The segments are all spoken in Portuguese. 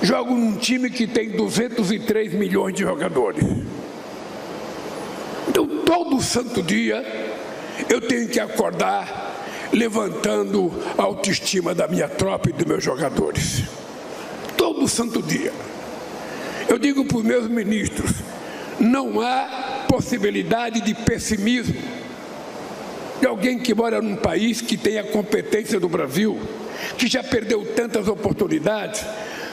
jogo num time que tem 203 milhões de jogadores. Então, todo santo dia, eu tenho que acordar levantando a autoestima da minha tropa e dos meus jogadores. Todo santo dia. Eu digo para os meus ministros, não há possibilidade de pessimismo de alguém que mora num país que tem a competência do Brasil, que já perdeu tantas oportunidades,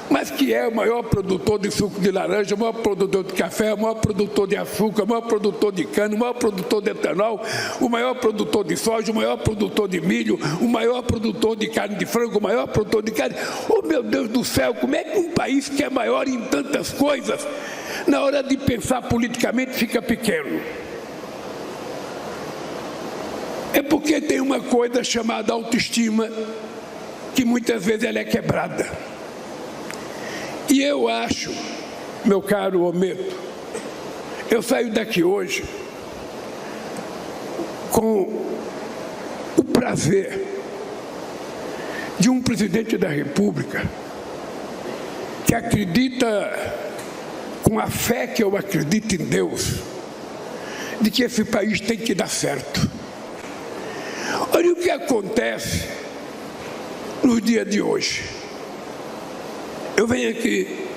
mas que é o maior produtor de suco de laranja, o maior produtor de café, o maior produtor de açúcar, o maior produtor de cana, o maior produtor de etanol, o maior produtor de soja, o maior produtor de milho, o maior produtor de carne de frango, o maior produtor de carne. Oh, meu Deus do céu, como é que um país que é maior em tantas coisas, na hora de pensar politicamente, fica pequeno? É porque tem uma coisa chamada autoestima, que muitas vezes ela é quebrada. E eu acho, meu caro Ometo, eu saio daqui hoje com o prazer de um presidente da República que acredita, com a fé que eu acredito em Deus, de que esse país tem que dar certo. Olha o que acontece no dia de hoje. Eu venho aqui,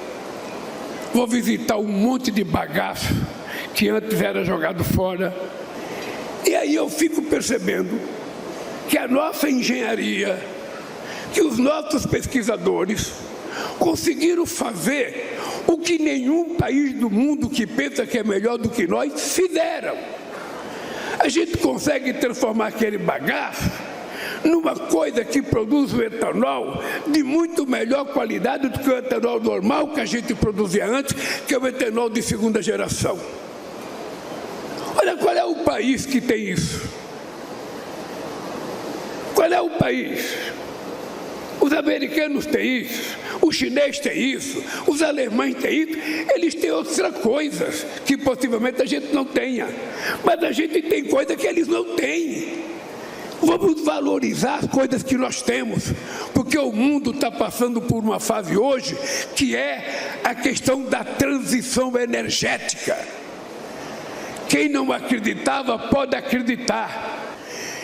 vou visitar um monte de bagaço que antes era jogado fora, e aí eu fico percebendo que a nossa engenharia, que os nossos pesquisadores conseguiram fazer o que nenhum país do mundo que pensa que é melhor do que nós fizeram. A gente consegue transformar aquele bagaço numa coisa que produz o etanol de muito melhor qualidade do que o etanol normal que a gente produzia antes, que é o etanol de segunda geração. Olha, qual é o país que tem isso? Qual é o país? Os americanos têm isso, o chinês tem isso, os alemães têm isso, eles têm outras coisas que possivelmente a gente não tenha, mas a gente tem coisa que eles não têm. Vamos valorizar as coisas que nós temos, porque o mundo está passando por uma fase hoje que é a questão da transição energética. Quem não acreditava pode acreditar.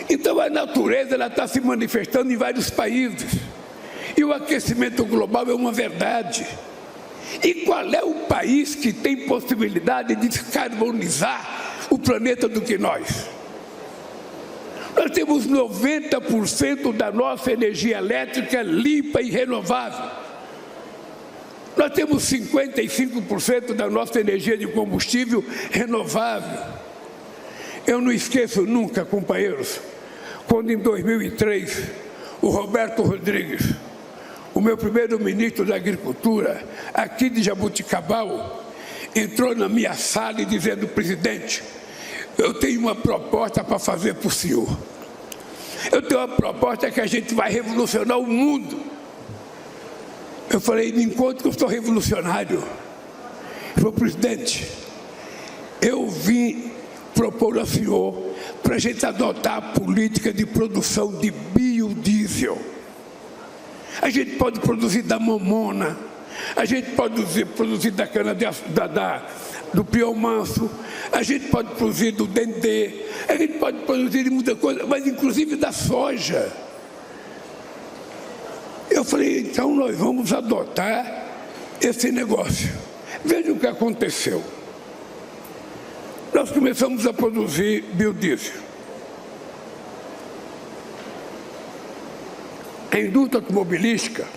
Então a natureza está se manifestando em vários países. E o aquecimento global é uma verdade. E qual é o país que tem possibilidade de descarbonizar o planeta do que nós? Nós temos 90% da nossa energia elétrica limpa e renovável. Nós temos 55% da nossa energia de combustível renovável. Eu não esqueço nunca, companheiros, quando em 2003, o Roberto Rodrigues, o meu primeiro ministro da Agricultura, aqui de Jabuticabal, entrou na minha sala e dizendo: presidente, eu tenho uma proposta para fazer para o senhor. Eu tenho uma proposta que a gente vai revolucionar o mundo. Eu falei: me encontro que eu sou revolucionário. Ele falou: presidente, eu vim propor ao senhor para a gente adotar a política de produção de biodiesel. A gente pode produzir da mamona, a gente pode produzir da cana do pião manso, a gente pode produzir do dendê, a gente pode produzir de muita coisa, mas inclusive da soja. Eu falei: então nós vamos adotar esse negócio. Veja o que aconteceu. Nós começamos a produzir biodiesel. A indústria automobilística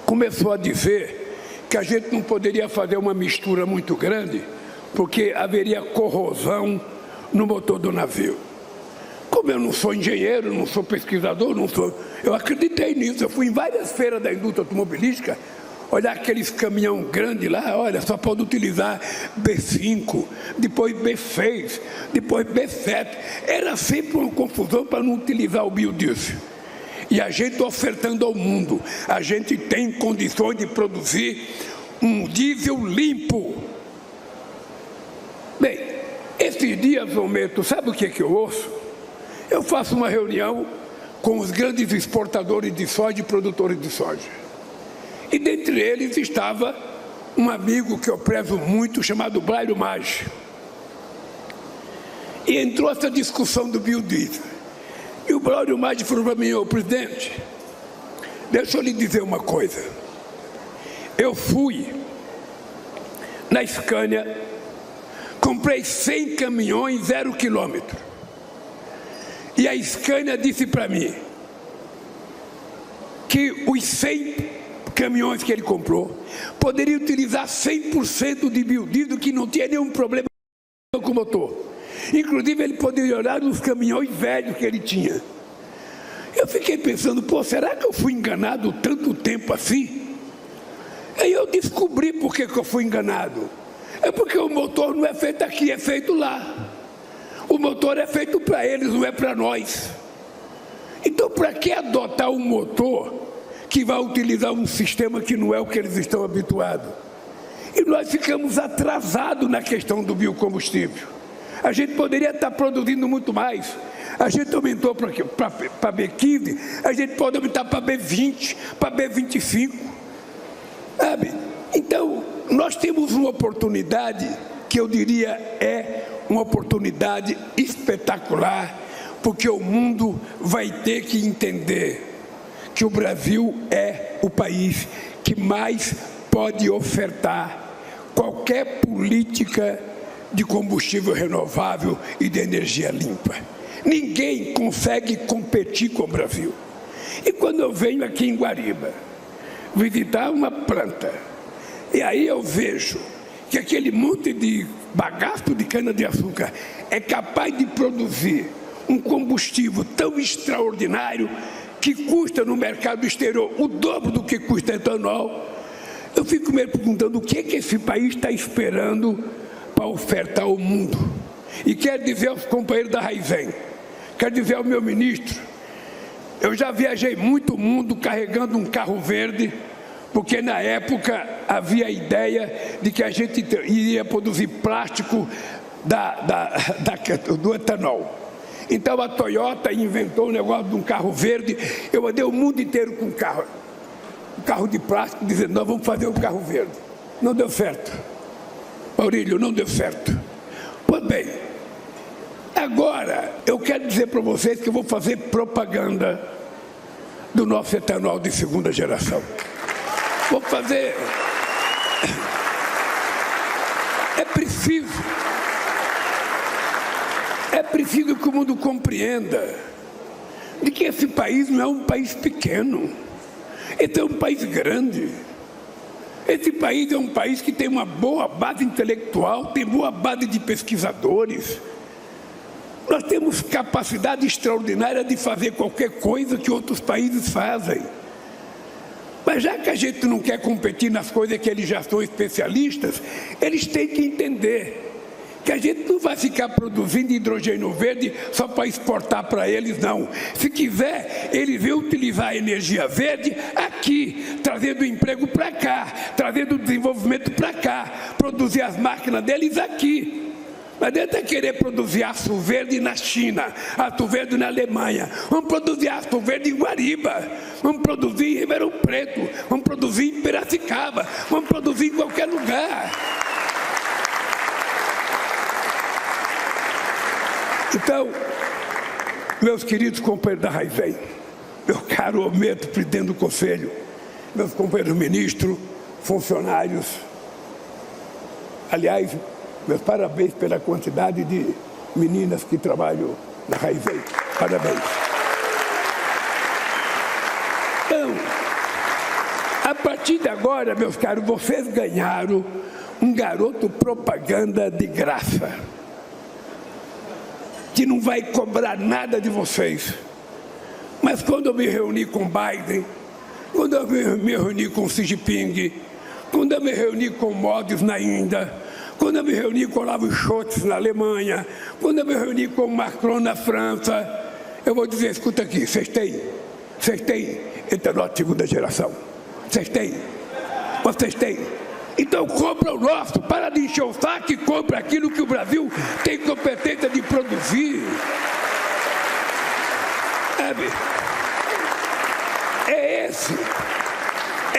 começou a dizer que a gente não poderia fazer uma mistura muito grande, porque haveria corrosão no motor do navio. Como eu não sou engenheiro, não sou pesquisador, eu acreditei nisso. Eu fui em várias feiras da indústria automobilística, olhar aqueles caminhão grandes lá, olha, só pode utilizar B5, depois B6, depois B7. Era sempre uma confusão para não utilizar o biodiesel. E a gente ofertando ao mundo, a gente tem condições de produzir um diesel limpo. Bem, esses dias, Ometo, sabe o que é que eu ouço? Eu faço uma reunião com os grandes exportadores de soja e produtores de soja. E dentre eles estava um amigo que eu prezo muito, chamado Braulio Maggi. E entrou essa discussão do biodiesel. E o Braulio Maggi falou para mim: ô presidente, deixa eu lhe dizer uma coisa. Eu fui na Scania, comprei 100 caminhões 0 quilômetro. E a Scania disse para mim que os 100 caminhões que ele comprou poderia utilizar 100% de biodiesel, que não tinha nenhum problema com o motor. Inclusive, ele poderia olhar nos caminhões velhos que ele tinha. Eu fiquei pensando: pô, será que eu fui enganado tanto tempo assim? Aí eu descobri por que eu fui enganado. É porque o motor não é feito aqui, é feito lá. O motor é feito para eles, não é para nós. Então, para que adotar um motor que vai utilizar um sistema que não é o que eles estão habituados? E nós ficamos atrasados na questão do biocombustível. A gente poderia estar produzindo muito mais. A gente aumentou para B15, a gente pode aumentar para B20, para B25. Sabe? Então, nós temos uma oportunidade que eu diria é uma oportunidade espetacular, porque o mundo vai ter que entender que o Brasil é o país que mais pode ofertar qualquer política de combustível renovável e de energia limpa. Ninguém consegue competir com o Brasil. E quando eu venho aqui em Guariba visitar uma planta, e aí eu vejo que aquele monte de bagaço de cana-de-açúcar é capaz de produzir um combustível tão extraordinário que custa no mercado exterior o dobro do que custa etanol, eu fico me perguntando o que esse país está esperando para ofertar ao mundo. E quero dizer aos companheiros da Raizen, quero dizer ao meu ministro, eu já viajei muito o mundo carregando um carro verde, porque na época havia a ideia de que a gente iria produzir plástico do etanol. Então a Toyota inventou um negócio de um carro verde. Eu andei o mundo inteiro com um carro de plástico, dizendo: nós vamos fazer um carro verde. Não deu certo, Maurílio, não deu certo. Pois bem, agora eu quero dizer para vocês que eu vou fazer propaganda do nosso etanol de segunda geração. Vou fazer. É preciso que o mundo compreenda de que esse país não é um país pequeno. Esse é um país grande. Esse país é um país que tem uma boa base intelectual, tem boa base de pesquisadores. Nós temos capacidade extraordinária de fazer qualquer coisa que outros países fazem. Mas já que a gente não quer competir nas coisas que eles já são especialistas, eles têm que entender que a gente não vai ficar produzindo hidrogênio verde só para exportar para eles, não. Se quiser, eles vão utilizar a energia verde aqui, trazendo emprego para cá, trazendo desenvolvimento para cá, produzir as máquinas deles aqui. Não adianta querer produzir aço verde na China, aço verde na Alemanha. Vamos produzir aço verde em Guariba, vamos produzir em Ribeirão Preto, vamos produzir em Piracicaba, vamos produzir em qualquer lugar. Então, meus queridos companheiros da Raizen, meu caro Ometo, presidente do Conselho, meus companheiros ministros, funcionários, aliás, meus parabéns pela quantidade de meninas que trabalham na Raizen. Parabéns. Então, a partir de agora, meus caros, vocês ganharam um garoto propaganda de graça, que não vai cobrar nada de vocês. Mas quando eu me reuni com Biden, quando eu me reuni com Xi Jinping, quando eu me reuni com Modi na Índia, quando eu me reuni com Olavo Scholz na Alemanha, quando eu me reuni com Macron na França, eu vou dizer: escuta aqui, vocês têm etanol de segunda geração? Vocês têm? Então compra o nosso, para de encher o saco e compra aquilo que o Brasil tem competência de produzir.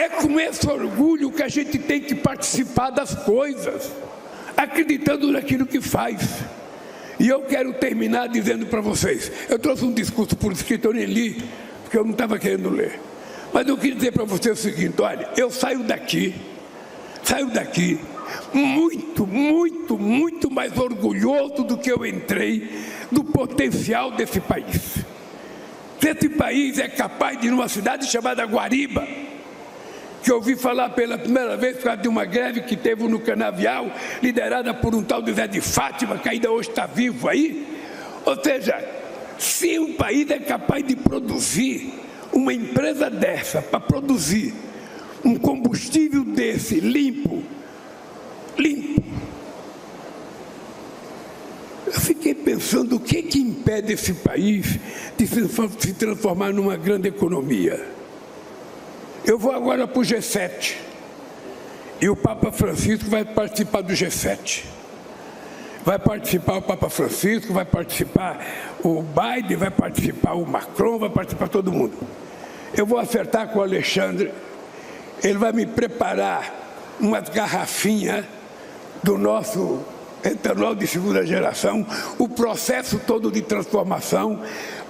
É com esse orgulho que a gente tem que participar das coisas, acreditando naquilo que faz. E eu quero terminar dizendo para vocês, eu trouxe um discurso por escrito, eu nem li, porque eu não estava querendo ler. Mas eu queria dizer para vocês o seguinte, olha, eu saio daqui muito, muito, muito mais orgulhoso do que eu entrei, do potencial desse país. Esse país é capaz de ir numa cidade chamada Guariba, que eu ouvi falar pela primeira vez por causa de uma greve que teve no Canavial, liderada por um tal de Zé de Fátima, que ainda hoje está vivo aí. Ou seja, se um país é capaz de produzir uma empresa dessa, para produzir um combustível desse, limpo, eu fiquei pensando o que impede esse país de se transformar numa grande economia. Eu vou agora para o G7 e o Papa Francisco vai participar do G7. Vai participar o Papa Francisco, vai participar o Biden, vai participar o Macron, vai participar todo mundo. Eu vou acertar com o Alexandre, ele vai me preparar umas garrafinhas do nosso etanol de segunda geração, o processo todo de transformação.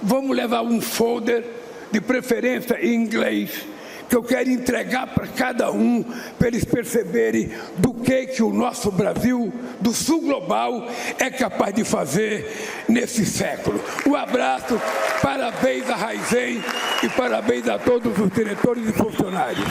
Vamos levar um folder, de preferência em inglês, que eu quero entregar para cada um, para eles perceberem do que o nosso Brasil, do sul global, é capaz de fazer nesse século. Um abraço, parabéns a Raizen e parabéns a todos os diretores e funcionários.